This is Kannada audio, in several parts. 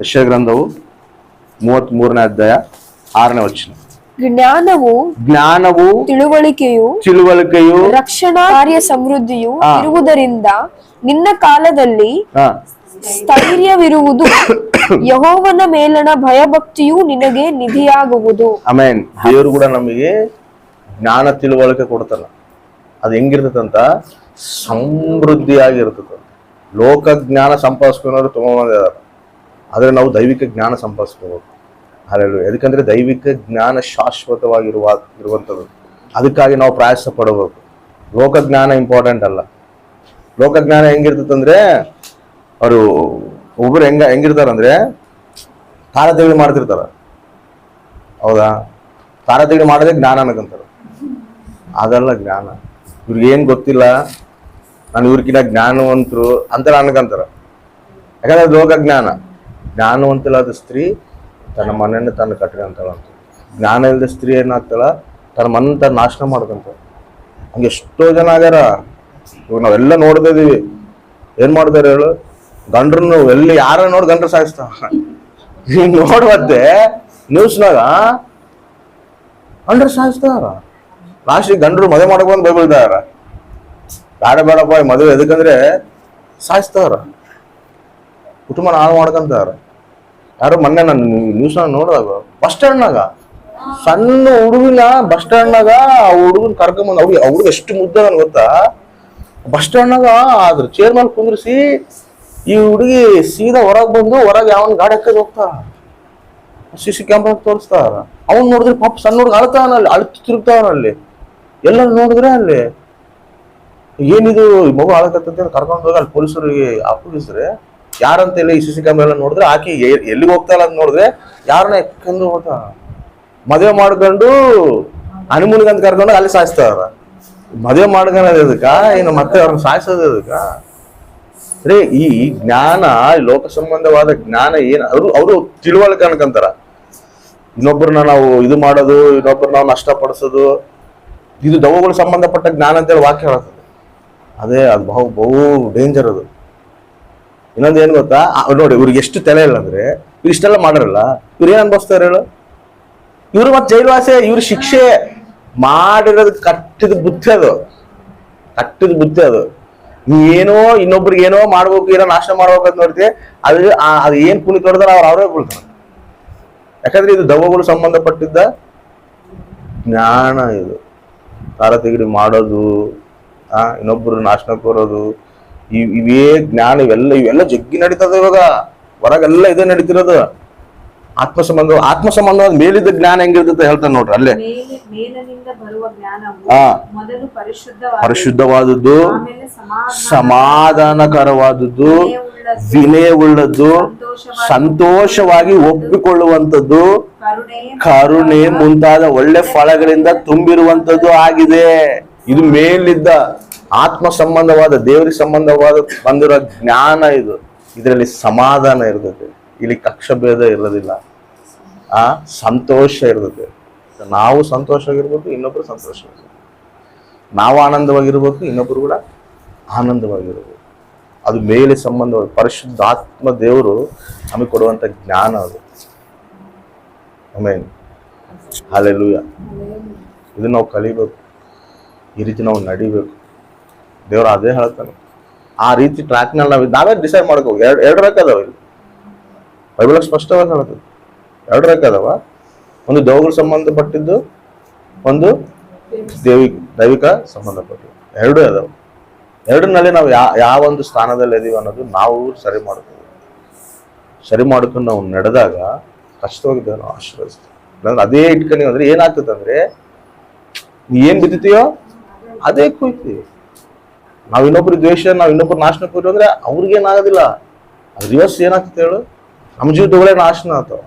ಯೆಶಾಯ ಗ್ರಂಥವು 33ನೇ ಅಧ್ಯಾಯ 6ನೇ ವಚನ. ಜ್ಞಾನವು ತಿಳುವಳಿಕೆಯು ರಕ್ಷಣಾ ಕಾರ್ಯ ಸಮೃದ್ಧಿಯು ಇರುವುದರಿಂದ ನಿನ್ನ ಕಾಲದಲ್ಲಿ ಸ್ಥೈರ್ಯವಿರುವುದು, ಯೆಹೋವನ ಮೇಲಣ ಭಯಭಕ್ತಿಯು ನಿನಗೆ ನಿಧಿಯಾಗುವುದು. ಆಮೆನ್. ದೇವರು ಕೂಡ ನಮಗೆ ಜ್ಞಾನ ತಿಳುವಳಿಕೆ ಕೊಡ್ತಾನ. ಅದು ಹೆಂಗಿರ್ತದಂತ ಸಮೃದ್ಧಿಯಾಗಿರ್ತದ. ಲೋಕ ಜ್ಞಾನ ಸಂಪಾದಿಸ್ಕೊಂಡ್ರು ತುಂಬ ಮಂದಿ ಇದಾರೆ, ಆದ್ರೆ ನಾವು ದೈವಿಕ ಜ್ಞಾನ ಸಂಪಾದಿಸ್ಕೋಬೇಕು. ಹಲ್ಲೆಲೂಯಾ. ಯಾಕಂದ್ರೆ ದೈವಿಕ ಜ್ಞಾನ ಶಾಶ್ವತವಾಗಿರುವಂಥದ್ದು. ಅದಕ್ಕಾಗಿ ನಾವು ಪ್ರಯಾಸ ಪಡಬೇಕು. ಲೋಕ ಜ್ಞಾನ ಇಂಪಾರ್ಟೆಂಟ್ ಅಲ್ಲ. ಲೋಕ ಜ್ಞಾನ ಹೆಂಗಿರ್ತದಂದ್ರೆ ಅವರು ಒಬ್ಬರು ಹೆಂಗಿರ್ತಾರಂದ್ರೆ ತಾರತೇಳಿ ಮಾಡ್ತಿರ್ತಾರ. ಹೌದಾ? ತಾರತೇಳಿ ಮಾಡೋದೇ ಜ್ಞಾನ ಅನ್ಕಂತಾರ. ಅದಲ್ಲ ಜ್ಞಾನ. ಇವ್ರಿಗೇನು ಗೊತ್ತಿಲ್ಲ, ನಾನು ಇವ್ರಿಗಿನ್ನ ಜ್ಞಾನವಂತರು ಅಂತ ಅನ್ಕಂತಾರ. ಯಾಕಂದ್ರೆ ಲೋಕ ಜ್ಞಾನವಂತಲಾದ ಸ್ತ್ರೀ ತನ್ನ ಮನೆಯನ್ನು ತಾನು ಕಟ್ಕೊಂತಾಳ ಅಂತ. ಜ್ಞಾನ ಇಲ್ಲದ ಸ್ತ್ರೀ ಏನಾಗ್ತಾಳ, ತನ್ನ ಮನ ತಾನು ನಾಶನ ಮಾಡ್ಕೊಂತಾಳ. ಹಂಗೆ ಎಷ್ಟೋ ಜನ ಆಗ್ಯಾರ. ಇವಾಗ ನಾವೆಲ್ಲ ನೋಡ್ತಾ ಇದೀವಿ. ಏನ್ ಮಾಡ್ತಾರೆ ಹೇಳು? ಗಂಡ್ರನ್ನು ಎಲ್ಲಿ ಯಾರ ನೋಡಿ ಗಂಡ್ರ ಸಾಯಿಸ್ತಾವ. ನೋಡುವತ್ತೆ ನ್ಯೂಸ್ನಾಗ ಗಂಡ್ರ ಸಾಯಿಸ್ತಾರ. ಲಾಸ್ಟಿಗೆ ಗಂಡ್ರು ಮದುವೆ ಮಾಡ್ಕೊಂಡು ಬೈಬಿಳ್ತಾರ. ಬೇಡಪ್ಪ ಮದುವೆ ಎದಕ್ಕಂದ್ರೆ ಸಾಯಿಸ್ತಾರ, ಕುಟುಂಬ ಹಾಳು ಮಾಡ್ಕೊಂತಾರ. ಯಾರು ಮೊನ್ನೆ ನಾನು ನ್ಯೂಸ್ನಾಗ ನೋಡಿದಾಗ ಬಸ್ ಸ್ಟ್ಯಾಂಡ್ನಾಗ ಸಣ್ಣ ಹುಡುಗಿನ ಬಸ್ ಸ್ಟ್ಯಾಂಡ್ನಾಗ ಆ ಹುಡುಗನ್ ಕರ್ಕೊಂಬಂದು ಅವ್ರಿಗೆ ಎಷ್ಟು ಮುದ್ದೆ ನನ್ ಗೊತ್ತಾ. ಬಸ್ ಸ್ಟ್ಯಾಂಡ್ನಾಗ ಅದ್ರ ಚೇರ್ ಮೇಲೆ ಕುಂದ್ರಿಸಿ ಈ ಹುಡುಗಿ ಸೀದಾ ಹೊರಗೆ ಬಂದು ಹೊರಗೆ ಯಾವನ್ ಗಾಡಿ ಹಾಕಿ ಹೋಗ್ತಾರ. CC ಕ್ಯಾಮ್ರಾ ತೋರಿಸ್ತಾರ. ಅವ್ನು ನೋಡಿದ್ರೆ ಪಾಪ ಸಣ್ಣ ಹುಡುಗ ಅಳ್ತಾವನಲ್ಲಿ, ಅಳ್ತು ತಿರುಗ್ತಾವನಲ್ಲಿ. ಎಲ್ಲರೂ ನೋಡಿದ್ರೆ ಅಲ್ಲಿ ಏನಿದು ಮಗು ಆಳಕತ್ತಂತ ಕರ್ಕೊಂಡು ಹೋಗಿ ಅಲ್ಲಿ ಪೊಲೀಸರಿಗೆ ಅಪ್ಪಗಿಸ್ರೆ ಯಾರಂತ ಹೇಳಿ CC ಕ್ಯಾಮ್ರಾ ಎಲ್ಲ ನೋಡಿದ್ರೆ ಆಕಿ ಎಲ್ಲಿಗೆ ಹೋಗ್ತಾಯಿಲ್ಲ ಅಂತ ನೋಡಿದ್ರೆ ಯಾರನ್ನ ಎಕ್ಕೊಂಡು ಹೋಗ್ತಾ ಮದುವೆ ಮಾಡ್ಕೊಂಡು ಹನಿಮೂನ್ಗಂತ ಕರ್ಕೊಂಡು ಅಲ್ಲಿ ಸಾಯಿಸ್ತಾರ. ಮದುವೆ ಮಾಡ್ಕೊಳ್ಳೋದು ಇದಕ್ಕ, ಇನ್ನು ಮತ್ತೆ ಅವ್ರನ್ನ ಸಾಯಿಸೋದು ಇದಕ್ಕ? ಅಂದ್ರೆ ಈ ಜ್ಞಾನ, ಲೋಕ ಸಂಬಂಧವಾದ ಜ್ಞಾನ ಏನ್ ಅವರು ತಿಳುವಳಿಕೆ ಅನ್ಕಂತಾರ. ಇನ್ನೊಬ್ಬರನ್ನ ನಾವು ಇದು ಮಾಡೋದು, ಇನ್ನೊಬ್ಬರನ್ನ ನಾವು ನಷ್ಟಪಡಿಸೋದು, ಇದು ದೆವ್ವಗಳು ಸಂಬಂಧಪಟ್ಟ ಜ್ಞಾನ ಅಂತೇಳಿ ವಾಕ್ಯ ಹೇಳ್ತದೆ. ಅದೇ ಅದು ಬಹು ಡೇಂಜರ್ ಅದು. ಇನ್ನೊಂದು ಏನ್ ಗೊತ್ತಾ, ನೋಡಿ ಇವ್ರಿಗೆ ಎಷ್ಟು ತಲೆ ಇಲ್ಲ ಅಂದ್ರೆ ಇವ್ರು ಇಷ್ಟೆಲ್ಲ ಮಾಡರಲ್ಲ, ಇವ್ರು ಏನ್ ಅನ್ಭವಿಸ್ತಾರೆ ಹೇಳು? ಇವ್ರು ಮತ್ತೆ ಜೈಲುವಾಸೆ, ಇವ್ರ ಶಿಕ್ಷೆ ಮಾಡಿರೋದು ಕಟ್ಟಿದ ಬುದ್ಧಿ ಅದು. ನೀ ಏನೋ ಇನ್ನೊಬ್ರಿಗೆ ಏನೋ ಮಾಡ್ಬೇಕು, ಏನೋ ನಾಶ ಮಾಡ್ಬೇಕು ಅಂತ ನೋಡ್ತೀವಿ, ಅದು ಏನ್ ಪುಣ್ಯ ತೊಡ್ದಾರ ಅವರೇ ಬೀಳ್ತಾರೆ. ಯಾಕಂದ್ರೆ ಇದು ದೆವ್ವಗಳು ಸಂಬಂಧಪಟ್ಟಿದ್ದ ಜ್ಞಾನ. ಇದು ತಾರತಿಗಿಡಿ ಮಾಡೋದು, ಇನ್ನೊಬ್ರು ನಾಶನಕ್ಕೆ ಬರೋದು, ಇವೇ ಜ್ಞಾನ, ಇವೆಲ್ಲ ಜಗ್ಗಿ ನಡೀತದ. ಇವಾಗ ಹೊರಗೆಲ್ಲ ಇದೇ ನಡೀತಿರೋದು. ಆತ್ಮ ಸಂಬಂಧವಾದ ಮೇಲಿದ್ದ ಜ್ಞಾನ ಹೆಂಗಿರ್ತದೆ ಹೇಳ್ತಾನೆ ನೋಡ್ರಿ ಅಲ್ಲೇ. ಪರಿಶುದ್ಧವಾದದ್ದು, ಸಮಾಧಾನಕರವಾದದ್ದು, ವಿನಯವುಳ್ಳದ್ದು, ಸಂತೋಷವಾಗಿ ಒಪ್ಪಿಕೊಳ್ಳುವಂಥದ್ದು, ಕರುಣೆ ಮುಂತಾದ ಒಳ್ಳೆ ಫಲಗಳಿಂದ ತುಂಬಿರುವಂಥದ್ದು ಆಗಿದೆ. ಇದು ಮೇಲಿದ್ದ ಆತ್ಮ ಸಂಬಂಧವಾದ, ದೇವರಿಗೆ ಸಂಬಂಧವಾದ ಬಂದಿರೋ ಜ್ಞಾನ ಇದು. ಇದರಲ್ಲಿ ಸಮಾಧಾನ ಇರ್ತದೆ, ಇಲ್ಲಿ ಕಕ್ಷಭೇದ ಇರೋದಿಲ್ಲ, ಸಂತೋಷ ಇರ್ತದೆ. ನಾವು ಸಂತೋಷವಾಗಿರ್ಬೇಕು, ಇನ್ನೊಬ್ರು ಸಂತೋಷವಾಗಿರ್ಬೇಕು. ನಾವು ಆನಂದವಾಗಿರ್ಬೇಕು, ಇನ್ನೊಬ್ರು ಕೂಡ ಆನಂದವಾಗಿರ್ಬೇಕು. ಅದು ಮೇಲೆ ಸಂಬಂಧವಾದ ಪರಿಶುದ್ಧ ಆತ್ಮ ದೇವರು ನಮಗೆ ಕೊಡುವಂತ ಜ್ಞಾನ ಅದು. ಆಮೆನ್. ಹಲ್ಲೆಲೂಯಾ. ಇದು ನಾವು ಕಲಿಬೇಕು, ಈ ರೀತಿ ನಾವು ನಡಿಬೇಕು. ದೇವರು ಅದೇ ಹೇಳ್ತಾನೆ. ಆ ರೀತಿ ಟ್ರ್ಯಾಕ್ನಲ್ಲಿ ನಾವೇ ಡಿಸೈಡ್ ಮಾಡ್ಕೋ. ಎರಡು ರೇಖೆ ಅದಾವ ಇಲ್ಲಿ, ಬೈಬಲ್ ಸ್ಪಷ್ಟವಾಗಿ ಹೇಳ್ತದೆ. ಎರಡು ರೇಖೆ ಅದಾವ. ಒಂದು ದೆವ್ವಗಳು ಸಂಬಂಧಪಟ್ಟಿದ್ದು, ಒಂದು ದೈವಿಕ ಸಂಬಂಧಪಟ್ಟಿದ್ದು. ಎರಡೂ ಅದಾವ. ಎರಡರಲ್ಲಿ ನಾವು ಯಾವ ಒಂದು ಸ್ಥಾನದಲ್ಲಿ ಇದೀವಿ ಅನ್ನೋದು ನಾವು ಸರಿ ಮಾಡ್ಕೊಂಡು ನಾವು ನಡೆದಾಗ ಕಷ್ಟವಾಗಿದ್ದೇವೆ, ನಾವು ಆಶೀರ್ವದಿಸ್ತೀವಿ. ಇಲ್ಲಾಂದ್ರೆ ಅದೇ ಇಟ್ಕೊಂಡು ಅಂದ್ರೆ ಏನಾಗ್ತದೆ ಅಂದ್ರೆ ನೀ ಏನ್ ಬಿತ್ತೀಯೋ ಅದೇ ಕುಯ್ತೀವಿ. ನಾವು ಇನ್ನೊಬ್ರು ದ್ವೇಷ, ನಾವು ಇನ್ನೊಬ್ರು ನಾಶನಕ್ಕೆ ಹೋಗ್ತೀವಿ ಅಂದ್ರೆ ಅವ್ರಿಗೇನಾಗೋದಿಲ್ಲ. ಅದು ರಿವರ್ಸ್ ಏನಾಗ್ತದೆ ಹೇಳು? ನಮ್ಮ ಜೀವಿತಗಳೇ ನಾಶನ ಆಗ್ತಾವ.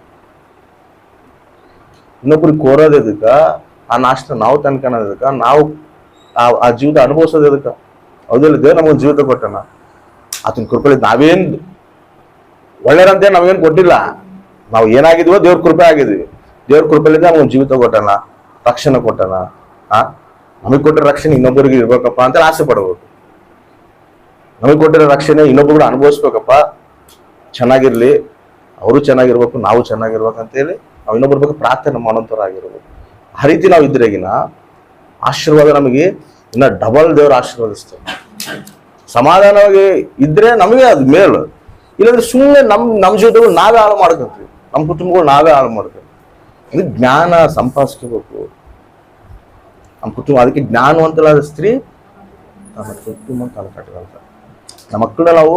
ಇನ್ನೊಬ್ರಿಗೆ ಕೋರೋದು ಎದಕ್ಕ? ಆ ನಾಶನ ನಾವು ತನ್ಕೊಳೋದಕ್ಕ, ನಾವು ಆ ಜೀವಿತ ಅನುಭವಿಸೋದು ಎದಕ್ಕ? ಹೌದಿಲ್ಲ? ದೇವ್ರು ನಮಗೊಂದು ಜೀವಿತ ಕೊಟ್ಟಣ. ಆತನ ಕೃಪೆ ನಾವೇನ್ ಒಳ್ಳೆಯರಂತೆ ನಾವೇನ್ ಕೊಟ್ಟಿಲ್ಲ. ನಾವು ಏನಾಗಿದ್ವೋ ದೇವ್ರ ಕೃಪೆ ಆಗಿದ್ವಿ. ದೇವ್ರ ಕೃಪೆಲಿಂದ ನಮಗೊಂದು ಜೀವಿತ ಕೊಟ್ಟಣ, ರಕ್ಷಣೆ ಕೊಟ್ಟಣ. ನಮಗೆ ಕೊಟ್ಟಿರೋ ರಕ್ಷಣೆ ಇನ್ನೊಬ್ಬರಿಗೆ ಇರ್ಬೇಕಪ್ಪ ಅಂತ ಆಸೆ ಪಡ್ಬೇಕು. ನಮಗೆ ಕೊಟ್ಟಿರೋ ರಕ್ಷಣೆ ಇನ್ನೊಬ್ಬರು ಕೂಡ ಅನುಭವಿಸ್ಬೇಕಪ್ಪ, ಚೆನ್ನಾಗಿರ್ಲಿ, ಅವರು ಚೆನ್ನಾಗಿರ್ಬೇಕು, ನಾವು ಚೆನ್ನಾಗಿರ್ಬೇಕು ಅಂತೇಳಿ ನಾವು ಇನ್ನೊಬ್ಬರ ಬಗ್ಗೆ ಪ್ರಾರ್ಥನೆ ಮಾಡೋಂಥವ್ರಾಗಿರ್ಬೇಕು. ಆ ರೀತಿ ನಾವು ಇದ್ರೆಗಿನ ಆಶೀರ್ವಾದ ನಮಗೆ ಇನ್ನ ಡಬಲ್ ದೇವರು ಆಶೀರ್ವದಿಸ್ತಾರೆ. ಸಮಾಧಾನವಾಗಿ ಇದ್ರೆ ನಮಗೆ ಅದು ಮೇಲು. ಇಲ್ಲಾಂದ್ರೆ ಸುಮ್ಮನೆ ನಮ್ಮ ಜೀವಿತಗಳು ನಾವೇ ಹಾಳು ಮಾಡ್ಕೊಂತೀವಿ, ನಮ್ಮ ಕುಟುಂಬಗಳು ನಾವೇ ಹಾಳು ಮಾಡ್ತೀವಿ. ಇದು ಜ್ಞಾನ ಸಂಪಾದಿಸ್ಕೋಬೇಕು ನಮ್ಮ ಕುಟುಂಬ. ಅದಕ್ಕೆ ಜ್ಞಾನವಂತಲಾದ ಸ್ತ್ರೀ ತನ್ನ ಕುಟುಂಬ ತಾನು ಕಟ್ಟಗಲ್ತ. ನಮ್ಮ ಮಕ್ಕಳನ್ನ ನಾವು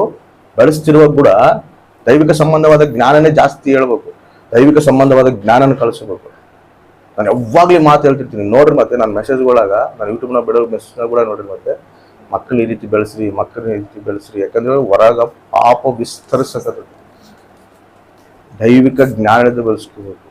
ಬೆಳೆಸ್ತಿರುವಾಗ ಕೂಡ ದೈವಿಕ ಸಂಬಂಧವಾದ ಜ್ಞಾನನೇ ಜಾಸ್ತಿ ಹೇಳ್ಬೇಕು, ದೈವಿಕ ಸಂಬಂಧವಾದ ಜ್ಞಾನನ ಕಳಿಸ್ಬೇಕು. ನಾನು ಯಾವಾಗಲೂ ಮಾತು ಹೇಳ್ತಿರ್ತೀನಿ ನೋಡ್ರಿ. ಮತ್ತೆ ನನ್ನ ಮೆಸೇಜ್ಗಳಾಗ ನಾನು ಯೂಟ್ಯೂಬ್ನ ಬಿಡೋ ಮೆಸೇಜ್ನ ಕೂಡ ನೋಡ್ರಿ. ಮತ್ತೆ ಮಕ್ಕಳನ್ನ ಈ ರೀತಿ ಬೆಳೆಸ್ರಿ, ಮಕ್ಕಳನ್ನ ಈ ರೀತಿ ಬೆಳೆಸ್ರಿ. ಯಾಕಂದ್ರೆ ಹೊರಗ ಪಾಪ ವಿಸ್ತರಿಸಕತ್ತ. ದೈವಿಕ ಜ್ಞಾನದ ಬೆಳೆಸ್ಕೋಬೇಕು.